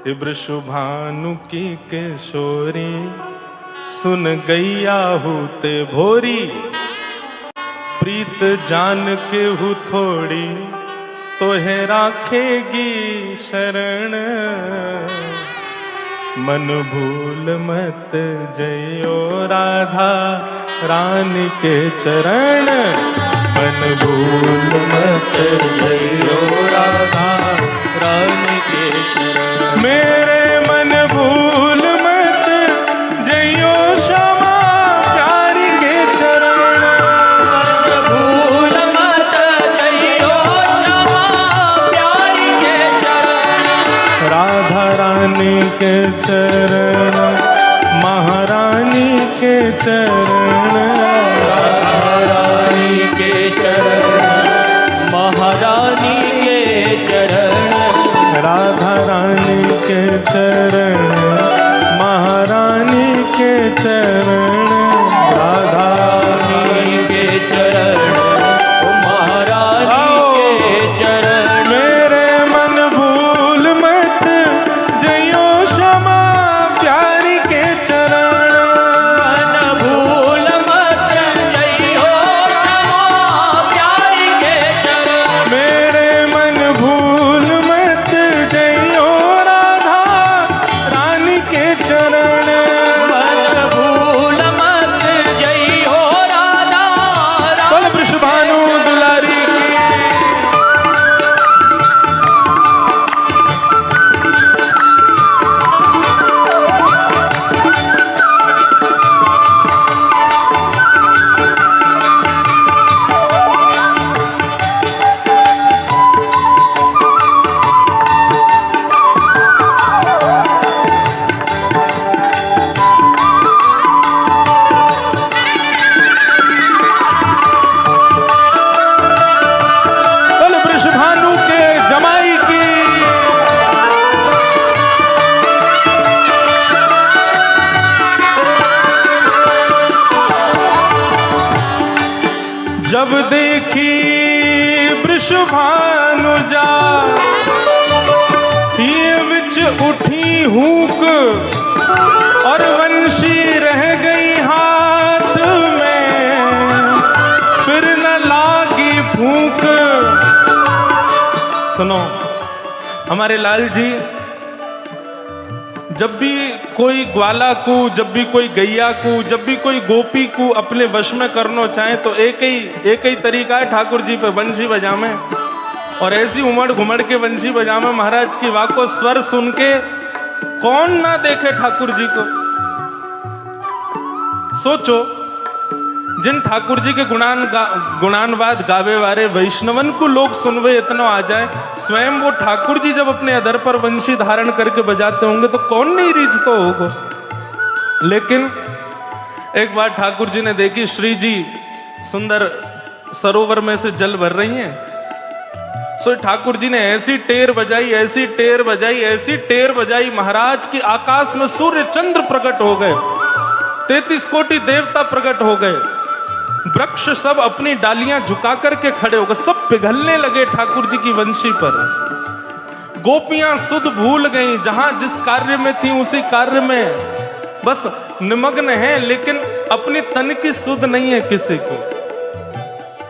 वृषभानु की किशोरी, सुन गैया होते भोरी, प्रीत जान के हु थोड़ी, तो है राखेगी शरण। मन भूल मत जइयो राधा रानी के चरण, मन भूल मत जइयो राधा रानी के चरण। मेरे मन भूल मत जइयो श्यामा प्यारी के चरण, मन भूल मत जइयो श्यामा प्यारी के चरण। राधा रानी के चरण, महारानी के चरण, राधा रानी के चरण, महारानी के चरण। राधा रानी के चरण, महारानी के चरण, राधा रानी के चरण, महारानी के चरण। मेरे मन भूल मत जइयो श्यामा प्यारी के चरण, मन भूल मत जइयो श्यामा प्यारी के चरण। मेरे मन भूल मत जइयो राधा रानी के चरण, मन भूल मत जइयो राधा बोल वृषभानु दुलारी की। बोल वृषभानु के जमाई की। जब देखी वृषभानु जा, ये विच उठी हूक, और वंशी रह गई हाथ में, फिर न लागी फूंक। सुनो हमारे लाल जी, जब भी कोई ग्वाला को, जब भी कोई गैया को, जब भी कोई गोपी को अपने वश में करना चाहे तो एक ही तरीका है ठाकुर जी पे बंशी बजामे। और ऐसी उमड़ घुमड़ के बंशी बजामे महाराज की वाक को स्वर सुन के कौन ना देखे ठाकुर जी को। सोचो जिन ठाकुर जी के गुणानवाद गावे वारे वैष्णवन को लोग सुनवे इतना आ जाए, स्वयं वो ठाकुर जी जब अपने अधर पर वंशी धारण करके बजाते होंगे तो कौन नहीं रीझता होगा। लेकिन एक बार ठाकुर जी ने देखी श्री जी सुंदर सरोवर में से जल भर रही हैं, सो ठाकुर जी ने ऐसी टेर बजाई, ऐसी टेर बजाई, ऐसी टेर बजाई, महाराज की आकाश में सूर्य चंद्र प्रकट हो गए, 33 कोटि देवता प्रकट हो गए, वृक्ष सब अपनी डालियां झुका करके खड़े हो गए, सब पिघलने लगे ठाकुर जी की वंशी पर। गोपियां सुध भूल गईं, जहां जिस कार्य में थी उसी कार्य में बस निमग्न है, लेकिन अपनी तन की सुध नहीं है किसी को।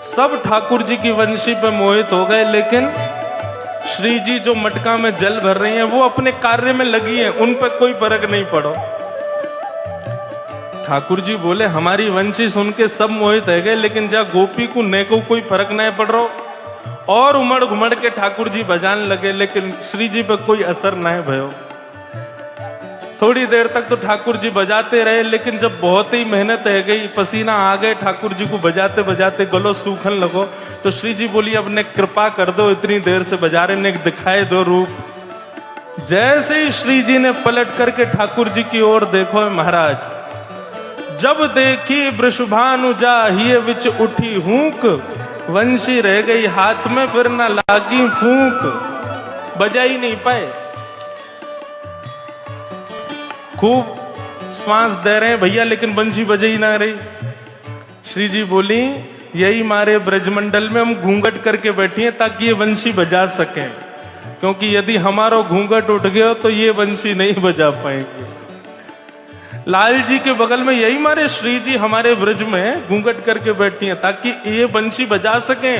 सब ठाकुर जी की वंशी पे मोहित हो गए, लेकिन श्री जी जो मटका में जल भर रही हैं वो अपने कार्य में लगी हैं, उन पर कोई फर्क नहीं पड़ो। ठाकुर जी बोले हमारी वंशी सुन के सब मोहित है गए, लेकिन जा गोपी को ने को कोई फर्क नहीं पड़ रहा, और उमड़ घुमड़ के ठाकुर जी बजाने लगे, लेकिन श्री जी पे कोई असर नहीं भयो। थोड़ी देर तक तो ठाकुर जी बजाते रहे, लेकिन जब बहुत ही मेहनत है गई, पसीना आ गए ठाकुर जी को बजाते बजाते, गलो सूखन लगो, तो श्री जी बोली अब ने कृपा कर दो, इतनी देर से बजा रहे ने दिखाए दो रूप। जैसे ही श्री जी ने पलट करके ठाकुर जी की ओर देखो महाराज, जब देखी वृषभानु जाहिए विच उठी हूक, वंशी रह गई हाथ में फिर न लागी फूंक, बजा ही नहीं पाए। खूब श्वास दे रहे हैं भैया, लेकिन बंशी बजे ही ना रही। श्री जी बोली यही मारे ब्रजमंडल में हम घूंघट करके बैठी हैं ताकि ये वंशी बजा सकें, क्योंकि यदि हमारा घूंघट उठ गया तो ये बंशी नहीं बजा पाएंगे। लाल जी के बगल में यही मारे श्री जी हमारे ब्रज में घूंघट करके बैठी हैं ताकि ये बंशी बजा सकें।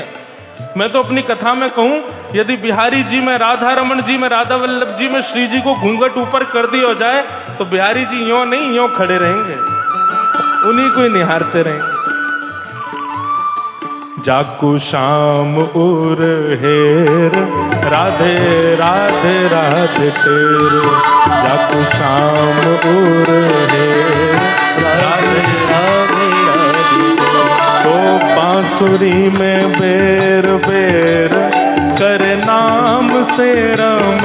मैं तो अपनी कथा में कहूं, यदि बिहारी जी में, राधा रमन जी में, राधा वल्लभ जी में श्री जी को घूंघट ऊपर कर दिया जाए तो बिहारी जी यों नहीं यों खड़े रहेंगे, उन्हीं को ही निहारते रहेंगे। जाकू शाम उर हेर राधे राधे राधे तेरे, जाकू शाम उर हेर राधे राधे राधे तो बांसुरी में बेर बेर करे नाम से रमण,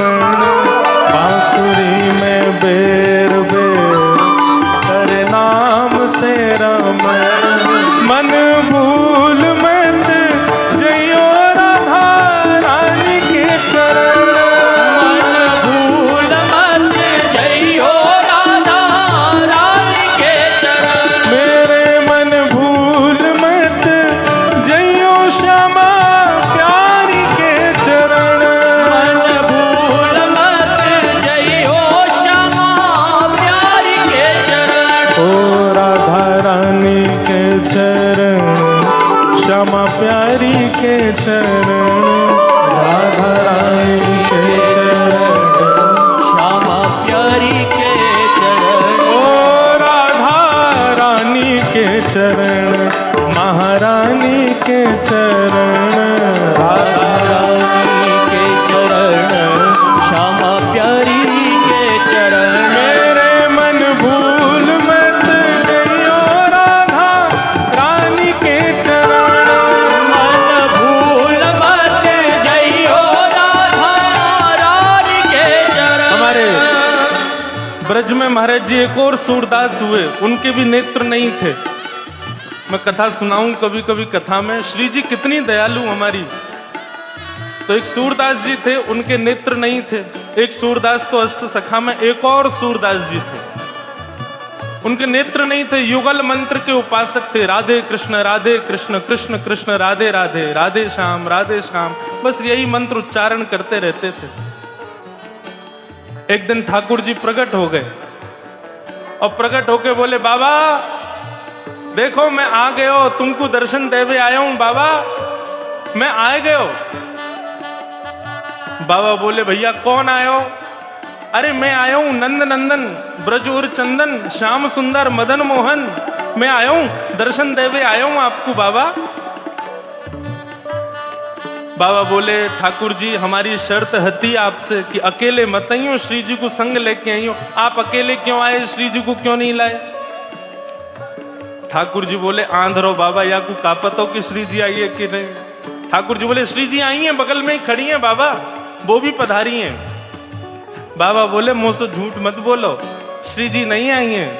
बांसुरी में बेर बेर करे नाम से रमण, मन भूल मत जइयो राधा रानी के चरण, मन भूल मत जइयो राधा रानी के चरण, मेरे मन भूल मत जइयो श्यामा प्यारी के चरण, मन भूल मत जइयो श्यामा प्यारी के चरण, ओ राधा रानी के चरण, श्यामा प्यारी के चरण, राधा रानी के चरण, श्यामा प्यारी के चरण, ओ राधा रानी के चरण, महारानी के चरण, राधा रानी के चरण, श्यामा प्यारी के चरण, मेरे मन भूल मत जइयो राधा रानी के चरण, मन भूल मत जइयो राधा रानी के चरण। हमारे ब्रज में महाराज जी एक और सूरदास हुए, उनके भी नेत्र नहीं थे। मैं कथा सुनाऊं कभी कभी कथा में, श्री जी कितनी दयालु हमारी। तो एक सूरदास जी थे, उनके नेत्र नहीं थे। एक सूरदास तो अष्ट सखा में एक और सूरदास जी थे, उनके नेत्र नहीं थे। युगल मंत्र के उपासक थे, राधे कृष्ण कृष्ण कृष्ण राधे राधे, राधे श्याम, बस यही मंत्र उच्चारण करते रहते थे। एक दिन ठाकुर जी प्रकट हो गए और प्रकट होके बोले, बाबा देखो मैं आ गयो, तुमको दर्शन देवे आया हूं बाबा, मैं आ गयो। बाबा बोले, भैया कौन आयो? अरे मैं आया हूं नंद नंदन ब्रज और चंदन श्याम सुंदर मदन मोहन, मैं आया हूं दर्शन देवे आया हूं आपको बाबा। बाबा बोले, ठाकुर जी हमारी शर्त हती आपसे कि अकेले मत आइयो, श्री जी को संग लेके आइयो। आप अकेले क्यों आए, श्री जी को क्यों नहीं लाए? ठाकुर जी बोले, आंधरो बाबा या को कापतो कि श्री जी आई है कि नहीं। ठाकुर जी बोले, श्री जी आई हैं, बगल में ही खड़ी हैं बाबा, वो भी पधारी हैं। बाबा बोले, मुंह से झूठ मत बोलो, श्री जी नहीं आई हैं।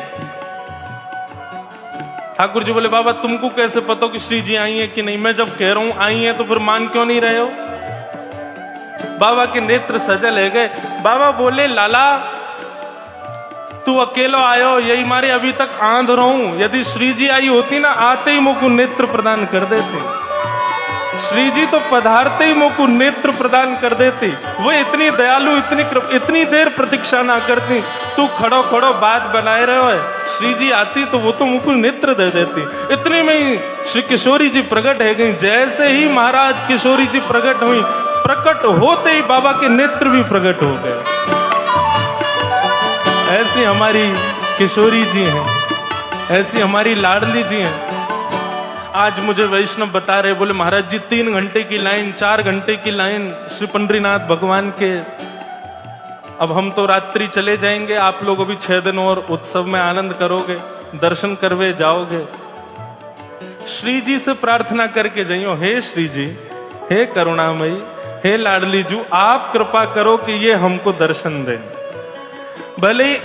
ठाकुर जी बोले, बाबा तुमको कैसे पता कि श्री जी आई हैं कि नहीं? मैं जब कह रहा हूं आई हैं तो फिर मान क्यों नहीं रहे हो? बाबा के नेत्र सजल है गए। बाबा बोले, लाला तू अकेलो आयो, यही मारे अभी तक आंध रहा हूं। यदि श्री जी आई होती ना, आते ही मुझको नेत्र प्रदान कर देते। श्री जी तो पधारते ही मुझको नेत्र प्रदान कर देती। वो इतनी दयालु, इतनी देर प्रतीक्षा ना करती। तू खड़ो खड़ो बात बनाए रहे हो, श्री जी आती तो वो तो मुझको नेत्र दे देती। इतने में ही श्री किशोरी जी प्रकट है गई। जैसे ही महाराज किशोरी जी प्रकट हुई, प्रकट होते ही बाबा के नेत्र भी प्रकट हो गए। ऐसी हमारी किशोरी जी हैं, ऐसी हमारी लाडली जी हैं। आज मुझे वैष्णव बता रहे, बोले महाराज जी 3 घंटे की लाइन, 4 घंटे की लाइन श्री पंडरीनाथ भगवान के। अब हम तो रात्रि चले जाएंगे, आप लोग अभी 6 दिन और उत्सव में आनंद करोगे, दर्शन करवे जाओगे। श्री जी से प्रार्थना करके जाइयो, हे श्री जी, हे करुणामयी, हे लाडली जू, आप कृपा करो कि ये हमको दर्शन दें। भले ही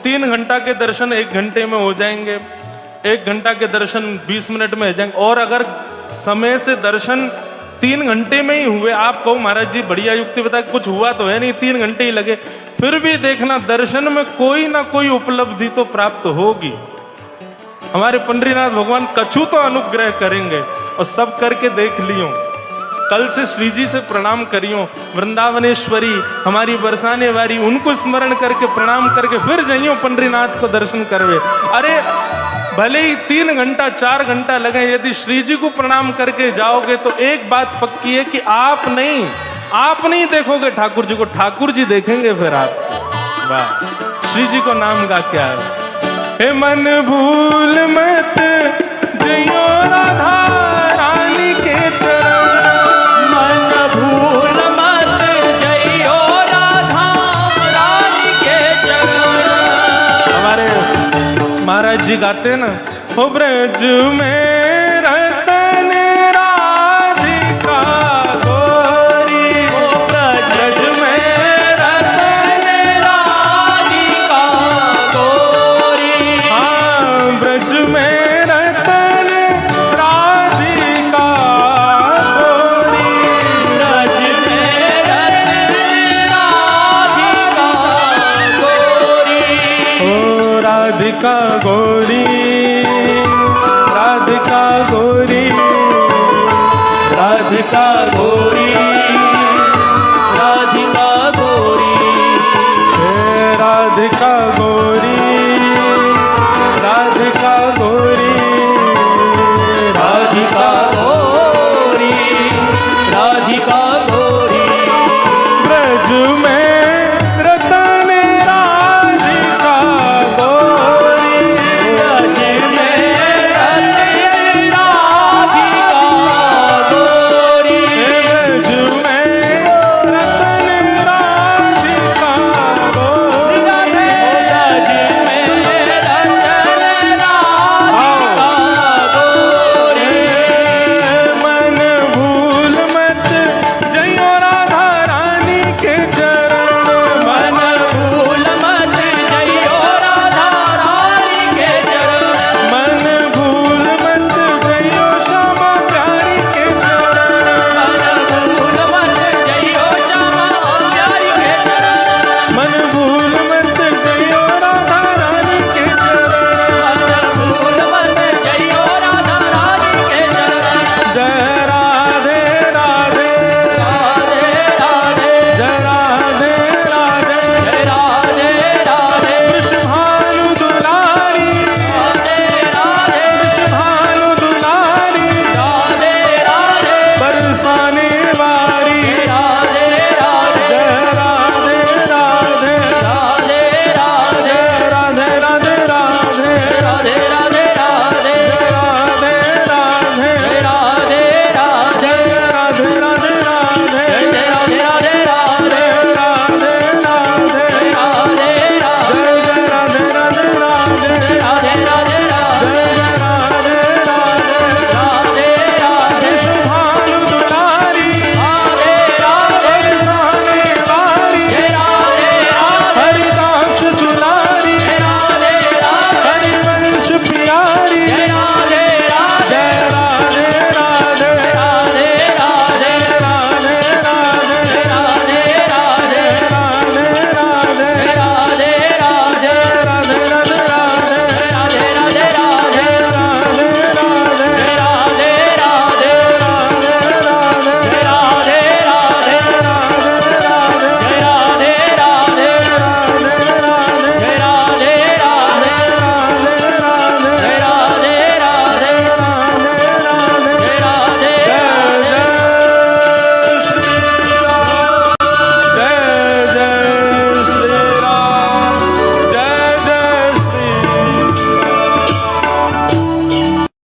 3 घंटा के दर्शन 1 घंटे में हो जाएंगे, 1 घंटा के दर्शन 20 मिनट में हो जाएंगे। और अगर समय से दर्शन 3 घंटे में ही हुए, आप कहो महाराज जी बढ़िया युक्ति बताए, कुछ हुआ तो है नहीं, 3 घंटे ही लगे, फिर भी देखना दर्शन में कोई ना कोई उपलब्धि तो प्राप्त होगी। हमारे पंडरीनाथ भगवान कछु तो अनुग्रह करेंगे, और सब करके देख लियो। कल से श्री जी से प्रणाम करियो। वृंदावनेश्वरी हमारी बरसाने वारी, उनको स्मरण करके प्रणाम करके फिर जाइयो पंडरीनाथ को दर्शन करवे। अरे भले ही 3 घंटा 4 घंटा लगे, यदि श्री जी को प्रणाम करके जाओगे तो एक बात पक्की है कि आप नहीं देखोगे ठाकुर जी को, ठाकुर जी देखेंगे फिर आप। वाह, श्री जी को नाम गा के आए। हे मन भूल मत जइयो राधा रानी के चरण, मन भूल मत जइयो राधा रानी के चरण। हमारे महाराज जी गाते हैं ना, हो ब्रज में रतन राधिका गोरी, ओ ब्रज में रतन राधिका गोरी। हाँ ब्रज में रतन राधिका गोरी, ब्रज में रतन राधिका गोरी। ओ राधिका गोरी, राधिका गोरी, राधिका गोरी, राधिका गोरी। हे राधिका गोरी।